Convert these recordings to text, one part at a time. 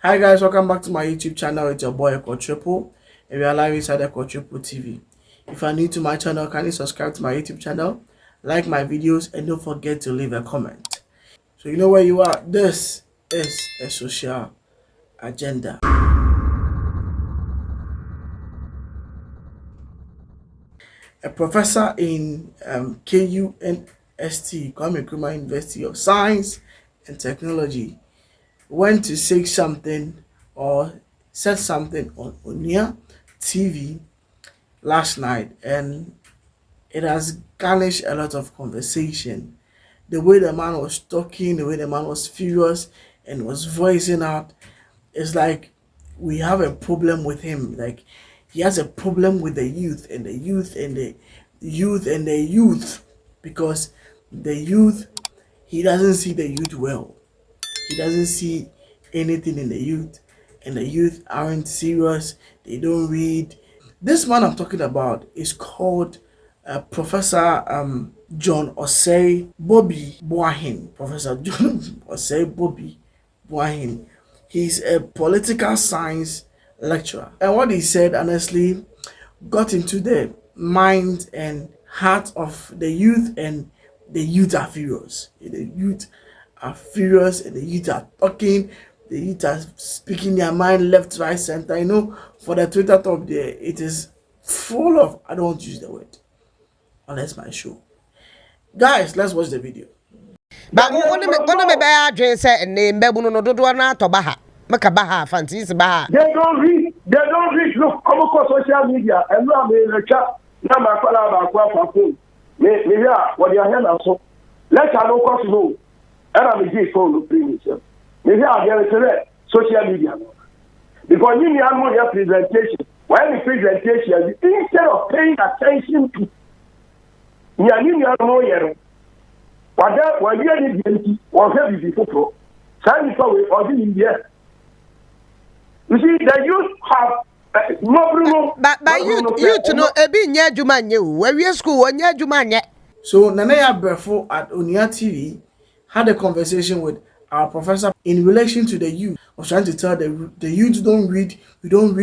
Hi guys, welcome back to my YouTube channel. It's your boy Echo Triple, and we are live inside Echo Triple TV. If you are new to my channel, kindly subscribe to my YouTube channel, like my videos, and don't forget to leave a comment. So you know where you are. This is a social agenda. A professor in KUNST, Kwame Nkrumah University of Science and Technology, went to say something or said something on Onia TV last night, and it has garnished a lot of conversation. The way the man was talking, the way the man was furious and was voicing out, it's like we have a problem with him. Like he has a problem with the youth and the youth and the youth and the youth, because the youth, he doesn't see the youth well. He doesn't see anything in the youth, and the youth aren't serious. They don't read. This man I'm talking about is called Professor John Osei Bobby Boahin. Professor John Osei Bobby Boahin. He's a political science lecturer, and what he said honestly got into the mind and heart of the youth, and the youth are furious. The youth are furious, and the youth are talking. The youth are speaking their mind left, right, center. You know, for the Twitter top there, it is full of, I don't want to use the word, unless my show. Guys, let's watch the video. But one me bear dress and name Bebuno no do na to baha. Maka baha fancies baha. They don't read. Look, come across social media and now me in the chat. Now my father about what phone. Me here what you hear so. Let's have no cost no. And I'm a G phone to bring it. Me here again social media. Because you need more presentation. When the presentation, instead of paying attention to you need more yellow. What you need was heavy before. Sign it away or in India. You see, the youth have no. But you to know a bit near Jumanya, where we school when you're Jumanya. So Nanaya Berfo at Onia TV had a conversation with our professor in relation to the youth. I was trying to tell the youth don't read, you don't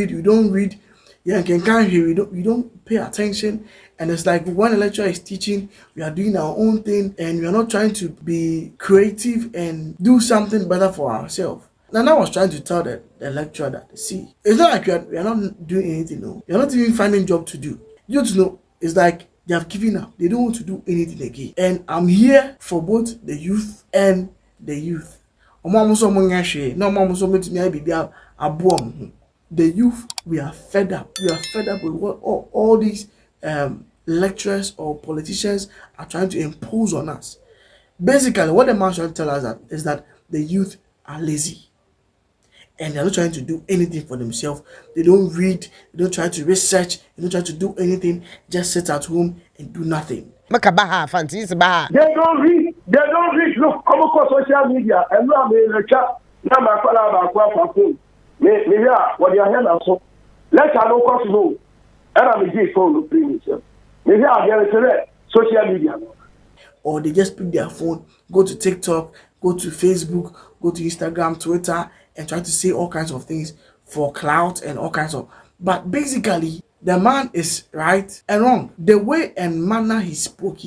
read. Yeah, can't hear, you don't pay attention. And it's like when a lecturer is teaching, we are doing our own thing, and we are not trying to be creative and do something better for ourselves. Nana was trying to tell the lecturer that, see, it's not like we are not doing anything, no. You're not even finding job to do. You to know, it's like they have given up. They don't want to do anything again. And I'm here for both the youth and the youth. The youth, we are fed up. We are fed up with what all these lecturers or politicians are trying to impose on us. Basically, what the man trying to tell us is that the youth are lazy, and they're not trying to do anything for themselves. They don't read, they don't try to research, they don't try to do anything, just sit at home and do nothing. Maka baha fancies baha. They don't read. Look, come across social media and now me in the chat. Now my father about what phone. Me here what you hear so. Let's have no cost no. And I'm a G phone to bring it. Me here again social media. Or they just pick their phone, go to TikTok, go to Facebook, go to Instagram, Twitter, and try to say all kinds of things for clout and all kinds of. But basically, the man is right and wrong. The way and manner he spoke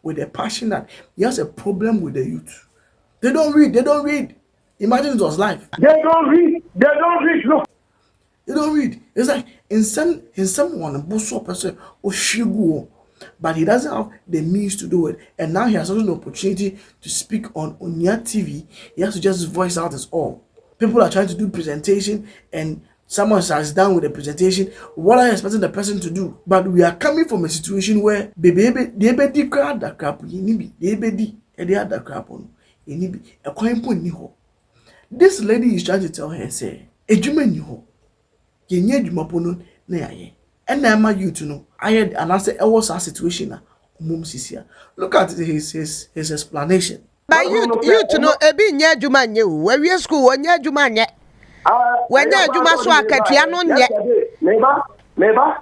with a passion that he has a problem with the youth. They don't read. Imagine it was live. They don't read. Look. They don't read. It's like in someone person or but he doesn't have the means to do it. And now he has also an opportunity to speak on Onia TV. He has to just voice out his all. People are trying to do presentation, and someone has done with the presentation. What are you expecting the person to do? But we are coming from a situation where this lady is trying to tell her, say, and now you to know, I had an answer. I was a situation. Look at his explanation. But you to know a bit near Jumanya, where we school when you're Jumanya. When you're Jumaswa Katiano yet. Neighbor.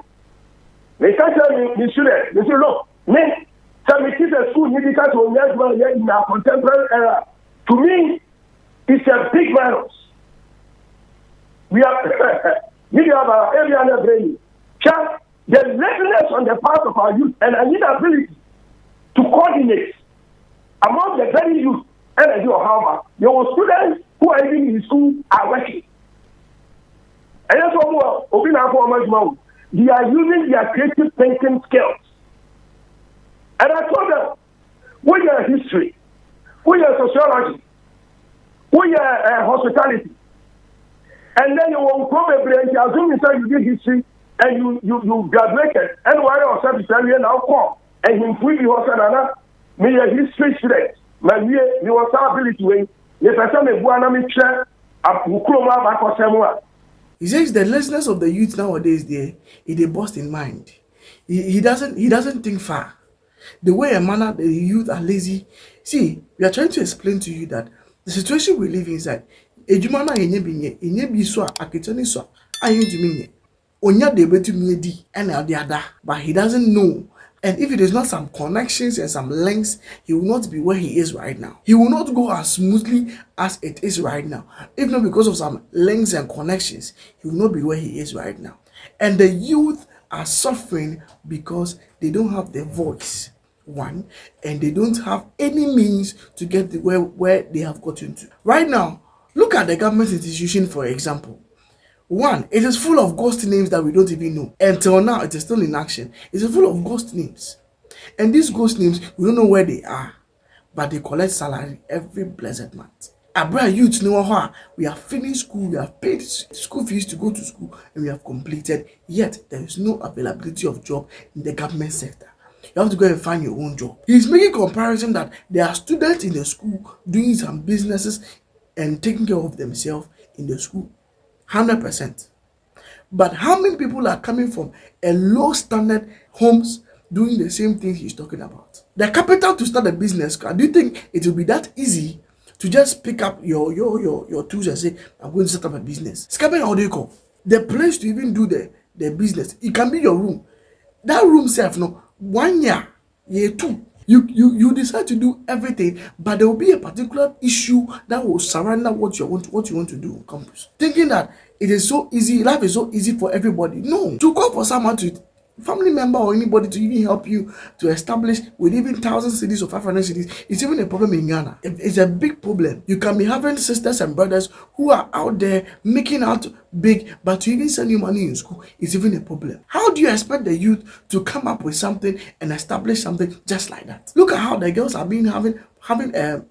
They can't tell me, look, me, tell me, kids at school, you can't in our contemporary era. To me, it's a big virus. we are media about every other brain. Just the laziness on the part of our youth and an inability to coordinate among the very youth and your Harvard. Your students who are even in school are working. And that's what they are using their creative thinking skills. And I told them, we are history, we are sociology, we are hospitality. And then you will probably assume you did history and you graduated. And why yourself is now call and you free yourself me a history student. My year, you was ability to the person who wanna share a He says the laziness of the youth nowadays they burst in mind. He doesn't think far. The way a manner the youth are lazy. See, we are trying to explain to you that the situation we live inside, ejumana enye bi so aketani so ayenjumi onya de betumi di and the other, but he doesn't know. And if it is not some connections and some links, he will not be where he is right now. He will not go as smoothly as it is right now. If not because of some links and connections, he will not be where he is right now. And the youth are suffering because they don't have their voice, one, and they don't have any means to get to where they have gotten to. Right now, look at the government institution, for example. One, it is full of ghost names that we don't even know. Until now, it is still in action. It is full of ghost names. And these ghost names, we don't know where they are. But they collect salary every blessed month. Abra youth know how we have finished school, we have paid school fees to go to school, and we have completed. Yet, there is no availability of job in the government sector. You have to go and find your own job. He's making comparison that there are students in the school doing some businesses and taking care of themselves in the school. 100%. But how many people are coming from a low standard homes doing the same thing he's talking about? The capital to start a business, do you think it will be that easy to just pick up your tools and say, I'm going to set up a business? Scamming, how do you call? The place to even do the business, it can be your room. That room self, no, 1 year 2. You decide to do everything, but there will be a particular issue that will surround what you want to do on campus. Thinking that it is so easy, life is so easy for everybody. No, to call for someone to family member or anybody to even help you to establish with even 1,000 Cedis or 500 Cedis, it's even a problem in Ghana. It's a big problem. You can be having sisters and brothers who are out there making out big, but to even send you money in school, it's even a problem. How do you expect the youth to come up with something and establish something just like that? Look at how the girls are being having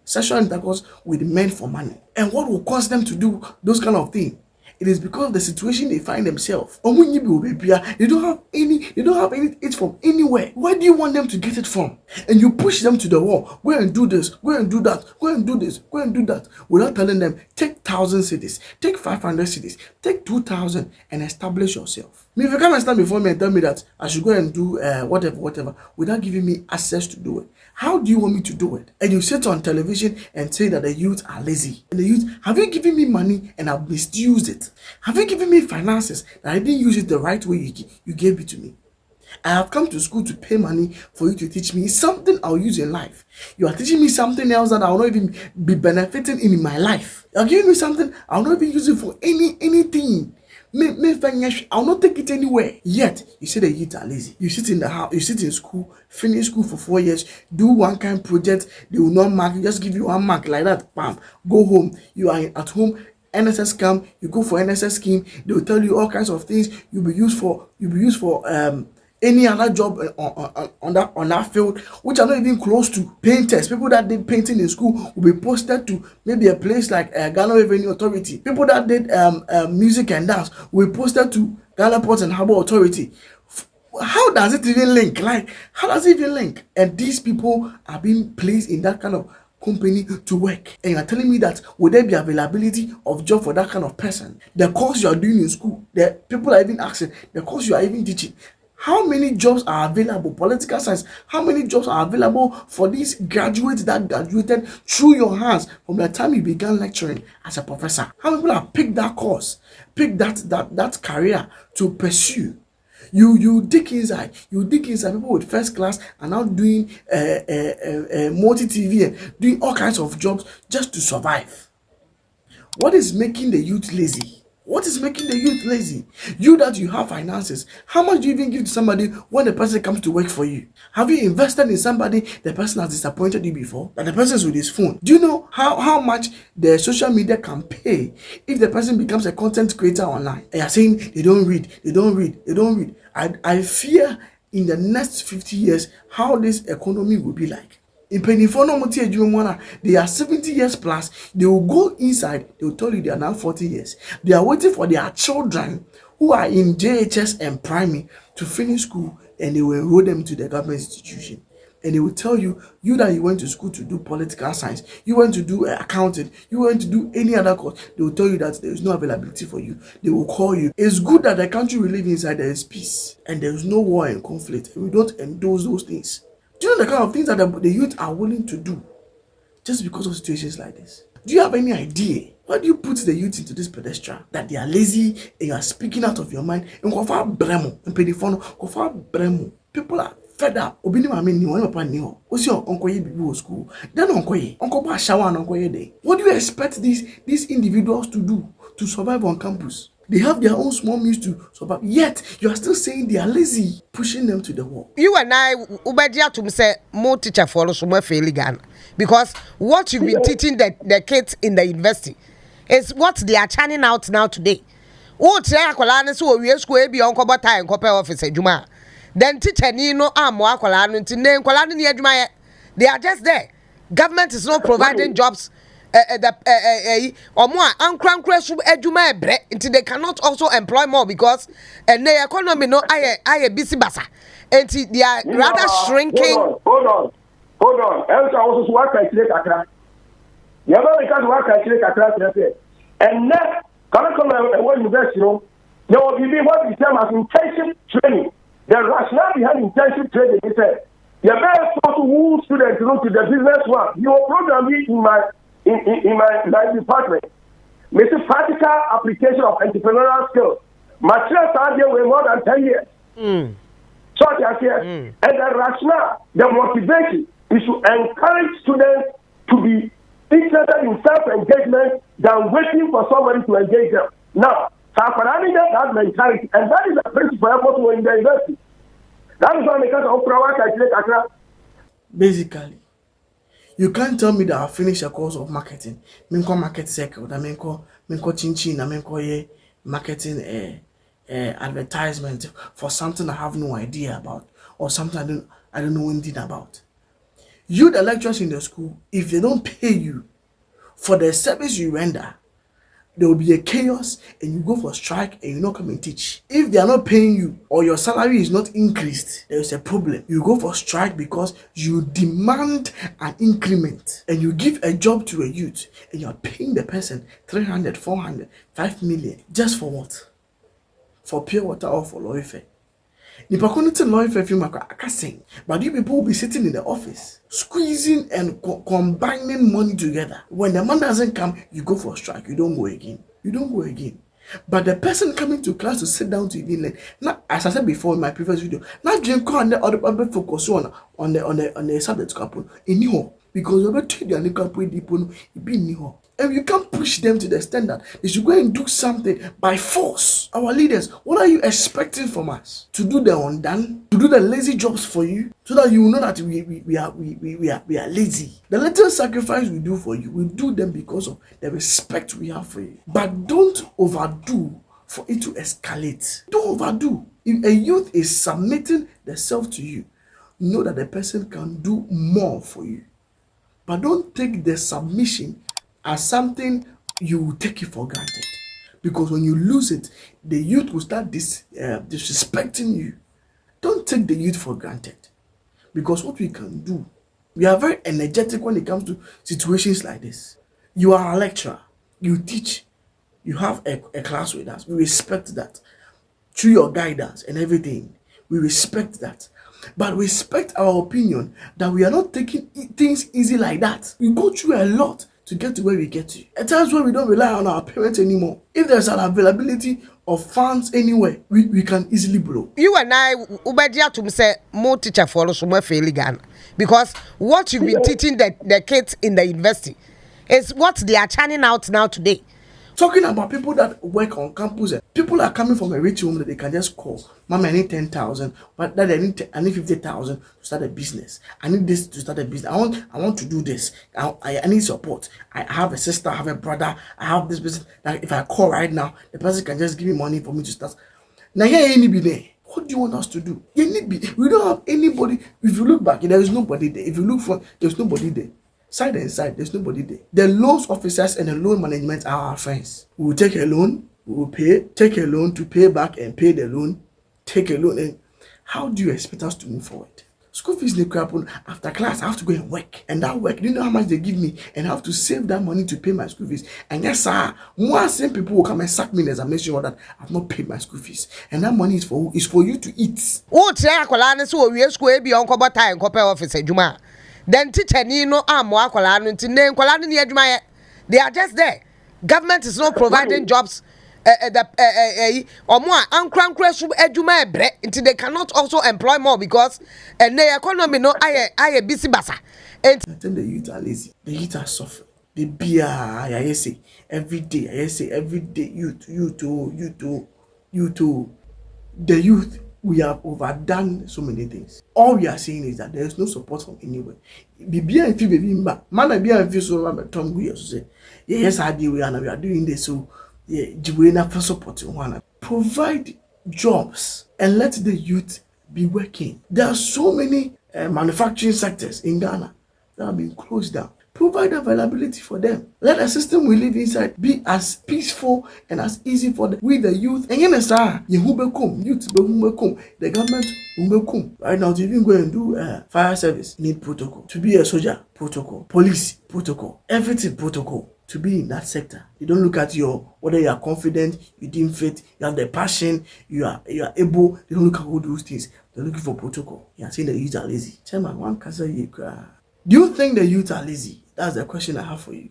sexual intercourse with men for money. And what will cause them to do those kind of things? It is because of the situation they find themselves. They don't have it from anywhere. Where do you want them to get it from? And you push them to the wall. Go and do this, go and do that, go and do this, go and do that. Without telling them, take 1,000 Cedis, take 500 Cedis, take 2,000 and establish yourself. If you come and stand before me and tell me that I should go and do whatever, without giving me access to do it, how do you want me to do it? And you sit on television and say that the youth are lazy. And the youth, have you given me money and I've misused it? Have you given me finances that I didn't use it the right way you gave it to me? I have come to school to pay money for you to teach me something I'll use in life. You are teaching me something else that I will not even be benefiting in my life. You are giving me something I will not even use it for anything. I'll not take it anywhere. Yet, you say the youth are lazy. You sit in the house, you sit in school, finish school for 4 years, do one kind of project, they will not mark, just give you 1 mark like that, bam, go home. You are at home, NSS come, you go for NSS scheme, they will tell you all kinds of things you'll be used for any other job on that field, which are not even close to painters. People that did painting in school will be posted to maybe a place like Ghana Revenue Authority. People that did music and dance will be posted to Ghana Ports and Harbour Authority. How does it even link? Like, how does it even link? And these people are being placed in that kind of company to work, and you are telling me that would there be availability of job for that kind of person? The course you are doing in school, the people are even asking, the course you are even teaching, how many jobs are available? Political science, how many jobs are available for these graduates that graduated through your hands from the time you began lecturing as a professor? How many people have picked that course, picked that career to pursue? You dig inside people with first class are now doing multi-TV and doing all kinds of jobs just to survive. What is making the youth lazy? What is making the youth lazy? You that you have finances, how much do you even give to somebody when the person comes to work for you? Have you invested in somebody the person has disappointed you before? That the person is with his phone. Do you know how much the social media can pay if the person becomes a content creator online? And you're saying they don't read. I fear in the next 50 years how this economy will be like. In Pennyfono, they are 70 years plus. They will go inside, they will tell you they are now 40 years. They are waiting for their children who are in JHS and primary to finish school, and they will enroll them to the government institution. And they will tell you, you that you went to school to do political science, you went to do accounting, you went to do any other course, they will tell you that there is no availability for you. They will call you. It's good that the country we live inside, there is peace and there is no war and conflict. And we don't endorse those things. Do you know the kind of things that the youth are willing to do just because of situations like this? Do you have any idea? Why do you put the youth into this pedestal that they are lazy and you are speaking out of your mind? And people are fed up. Obini mami ni wani papa ni ho. Osi onkoye bibi school. Then onkoye. Onko shower and onkoye day. What do you expect these individuals to do to survive on campus? They have their own small means to survive. Yet you are still saying they are lazy, pushing them to the wall. You and I, Ubedia to say more teacher for us more fairly Ghana, because what you've been teaching the kids in the university is what they are churning out now today. Oh, today akwala so we school be on kobo time kope office adwuma. Then teacher ni no am akwala no nti ne akwala ni adwuma. They are just there. Government is not providing jobs. They cannot also employ more because the economy no I BECE basa and they are rather shrinking. Hold on. Else I also work calculate akra. You know because work calculate akra and now come university there will be what we term as intensive training. The rationale behind intensive training is that you're very supposed to woo students to the business work. Your program is in my department. It's a practical application of entrepreneurial skills. My children are there with more than 10 years. So and the rationale, the motivation is to encourage students to be interested in self-engagement than waiting for somebody to engage them. Now, that mentality, and that is the principle for in the university. That is why because of our basically. You can't tell me that I finished a course of marketing. Minko market circle, that minko chinchin, that minko ye marketing advertisement for something I have no idea about or something I don't know anything about. You, the lecturers in the school, if they don't pay you for the service you render, there will be a chaos and you go for strike and you not come and teach. If they are not paying you or your salary is not increased, there is a problem. You go for strike because you demand an increment and you give a job to a youth and you are paying the person 300, 400, 5 million. Just for what? For pure water or for lawyer fare? But you people will be sitting in the office squeezing and combining money together. When the man doesn't come, you go for a strike. You don't go again. But the person coming to class to sit down to even learn. Now, as I said before in my previous video, now drink and the other focus on the subject couple in Niho because you're not treating the couple be Niho. And you can't push them to the standard. They should go and do something by force. Our leaders, what are you expecting from us? To do the undone? To do the lazy jobs for you? So that you will know that we are lazy. The little sacrifice we do for you, we do them because of the respect we have for you. But don't overdo for it to escalate. Don't overdo. If a youth is submitting themselves to you, know that the person can do more for you. But don't take the submission as something you will take it for granted, because when you lose it, the youth will start disrespecting you. Don't take the youth for granted, because what we can do, we are very energetic when it comes to situations like this. You are a lecturer, you teach, you have a class with us. We respect that through your guidance and everything. We respect that. But respect our opinion that we are not taking things easy like that. We go through a lot to get to where we get to. At times when we don't rely on our parents anymore, if there's an availability of funds anywhere, we can easily blow. You and I, Ubedia to say more teacher for us more fairly Ghana, because what you've been teaching the kids in the university is what they are churning out now today. Talking about people that work on campus, people are coming from a rich home that they can just call, Mama, I need 10,000, but that I need 50,000 to start a business. I need this to start a business. I want to do this. I need support. I have a sister, I have a brother, I have this business. Like if I call right now, the person can just give me money for me to start. Now here any be there. What do you want us to do? We don't have anybody. If you look back, there is nobody there. If you look front, there's nobody there. Side and side, there's nobody there. The loans officers and the loan management are our friends. We will take a loan, we will pay, take a loan to pay back and pay the loan, take a loan. And how do you expect us to move forward? School fees, after class, I have to go and work. And that work, do you know how much they give me? And I have to save that money to pay my school fees. And yes, sir, more same people will come and sack me in examination or that I've not paid my school fees. And that money is for who? It's for you to eat. Oh, Tiakola, so we school be on Cobata and Copper office, Juma. Then teacher Nino Amo Akola, and name Kolan near Juma. They are just there. Government is not providing jobs. Or more uncrown crash eduma bre until they cannot also employ more because and the economy no I busy basa. And the youth are lazy. The youth are suffering. The beer, I say every day. I say every day. You too. The youth, we have overdone so many things. All we are saying is that there is no support from anywhere. Be and feel baby man be and feel so Tom Guy say yes I do we are doing this so yeah Jiwena for supporting one. Provide jobs and let the youth be working. There are so many manufacturing sectors in Ghana that have been closed down. Provide availability for them. Let the system we live inside be as peaceful and as easy for the youth. And youth the government will right now to even go and do fire service need protocol. To be a soldier, protocol. Police, protocol. Everything protocol. To be in that sector, you don't look at whether you are confident, you deem fit, you have the passion, you are able. They don't look at all those things. They're looking for protocol. You are saying the youth are lazy. Chairman, one casa you cry. Do you think the youth are lazy? That's the question I have for you.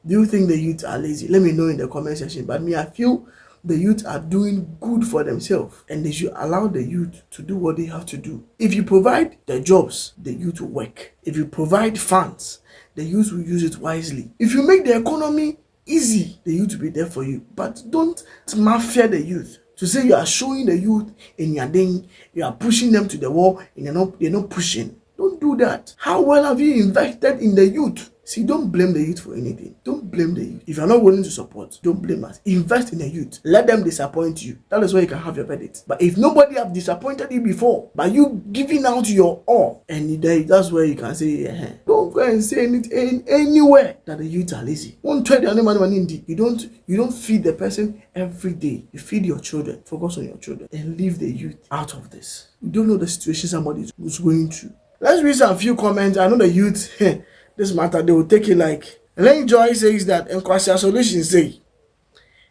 Do you think the youth are lazy? Let me know in the comment section. But me, I feel the youth are doing good for themselves and they should allow the youth to do what they have to do. If you provide the jobs, the youth will work. If you provide funds, the youth will use it wisely. If you make the economy easy, the youth will be there for you. But don't mafia the youth. To say you are showing the youth in your thing, you are pushing them to the wall and they're not pushing. Don't do that. How well have you invested in the youth? See, don't blame the youth for anything. Don't blame the youth. If you're not willing to support, don't blame us. Invest in the youth. Let them disappoint you. That is where you can have your verdict. But if nobody have disappointed you before, by you giving out your all, and that's where you can say, don't go and say anything anywhere that the youth are lazy. Won't tell the animal indeed. You don't feed the person every day. You feed your children. Focus on your children and leave the youth out of this. You don't know the situation somebody is going through. Let's read some few comments. I know the youth, this matter, they will take it like. Elaine Joy says that Nkwasi Solution say,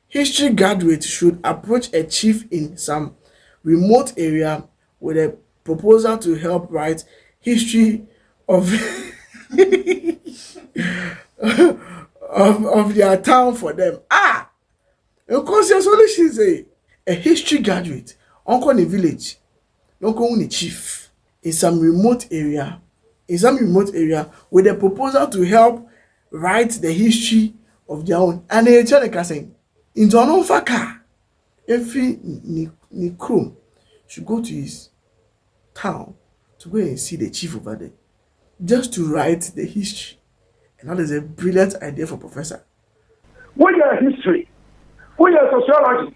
history graduates should approach a chief in some remote area with a proposal to help write history of of their town for them. Nkwasi Solution say, a history graduate, uncle in the village, uncle in the chief. In some remote area with a proposal to help write the history of their own. And they tell the saying, in John Faka, every Nkrumah should go to his town to go and see the chief over there, just to write the history. And that is a brilliant idea for Professor. We are history, we are sociology,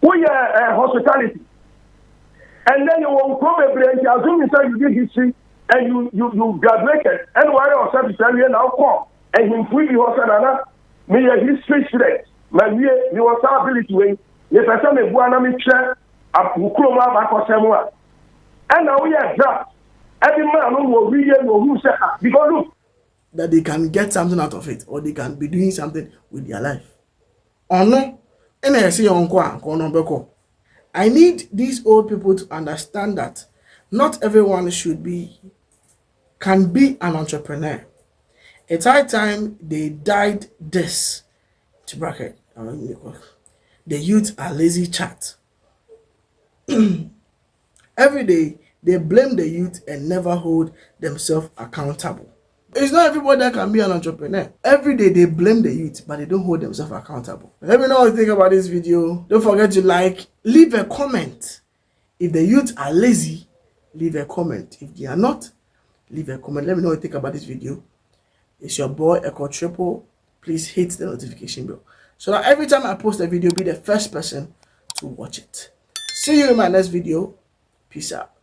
we are hospitality. And then you will probably assume you did history and you graduated. And why yourself is telling you now come and you free you also me a history student. My year you was ability way. The person me buana me share a Nkrumah back or somewhere. And now we are draft. Every man will read who say because look that they can get something out of it or they can be doing something with their life. Or no, and I see on Beko. I need these old people to understand that not everyone can be an entrepreneur. It's high time they died this to bracket. The youth are lazy chat. Every day they blame the youth and never hold themselves accountable. It's not everybody that can be an entrepreneur. Every day they blame the youth, but they don't hold themselves accountable. Let me know what you think about this video. Don't forget to like, leave a comment. If the youth are lazy, leave a comment. If they are not, leave a comment. Let me know what you think about this video. It's your boy Echo Triple. Please hit the notification bell so that every time I post a video, be the first person to watch it. See you in my next video. Peace out.